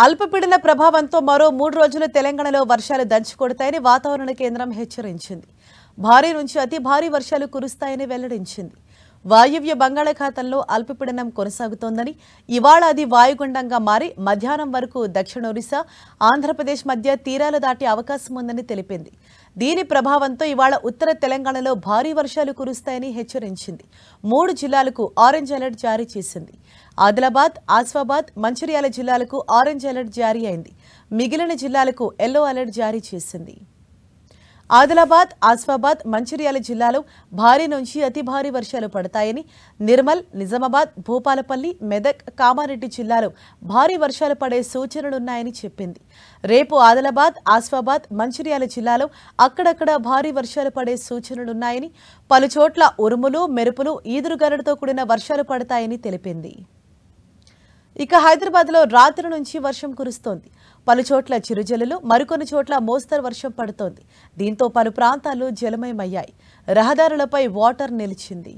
అల్పపీడన ప్రభావంతో మరో 3 రోజులు తెలంగాణలో వర్షాలు దంచుకొడతాయని వాతావరణ కేంద్రం హెచ్చరించింది. భారీ నుంచి అతి భారీ వర్షాలు కురుస్తాయని వెల్లడించింది. వాయువ్య బంగాళాఖాతంలో అల్పపీడనం కొనసాగుతోందని, ఇవాళ అది వాయుగుండంగా మారి మధ్యాహ్నం వరకు దక్షిణ ఒరిస్సా, ఆంధ్రప్రదేశ్ మధ్య తీరాలు దాటే అవకాశం ఉందని తెలిపింది. దీని ప్రభావంతో ఇవాళ ఉత్తర తెలంగాణలో భారీ వర్షాలు కురుస్తాయని హెచ్చరించింది. 3 జిల్లాలకు ఆరెంజ్ అలర్ట్ జారీ చేసింది. ఆదిలాబాద్, ఆసిఫాబాద్, మంచిర్యాల జిల్లాలకు ఆరెంజ్ అలర్ట్ జారీ అయింది. మిగిలిన జిల్లాలకు ఎల్లో అలర్ట్ జారీ చేసింది. ఆదిలాబాద్, ఆసిఫాబాద్, మంచిర్యాల జిల్లాలో భారీ నుంచి అతి భారీ వర్షాలు పడతాయని, నిర్మల్, నిజామాబాద్, భూపాలపల్లి, మెదక్, కామారెడ్డి జిల్లాలో భారీ వర్షాలు పడే సూచనలున్నాయని చెప్పింది. రేపు ఆదిలాబాద్, ఆసిఫాబాద్, మంచిర్యాల జిల్లాలో అక్కడక్కడ భారీ వర్షాలు పడే సూచనలున్నాయని, పలుచోట్ల ఉరుములు, మెరుపులు, ఈదురుగాలులతో కూడిన వర్షాలు పడతాయని తెలిపింది. ఇక హైదరాబాద్లో రాత్రి నుంచి వర్షం కురుస్తోంది. పలుచోట్ల చిరుజల్లులు, మరికొన్ని చోట్ల మోస్తరు వర్షం పడుతోంది. దీంతో పలు ప్రాంతాలు జలమయమయ్యాయి. రహదారులపై వాటర్ నిలిచింది.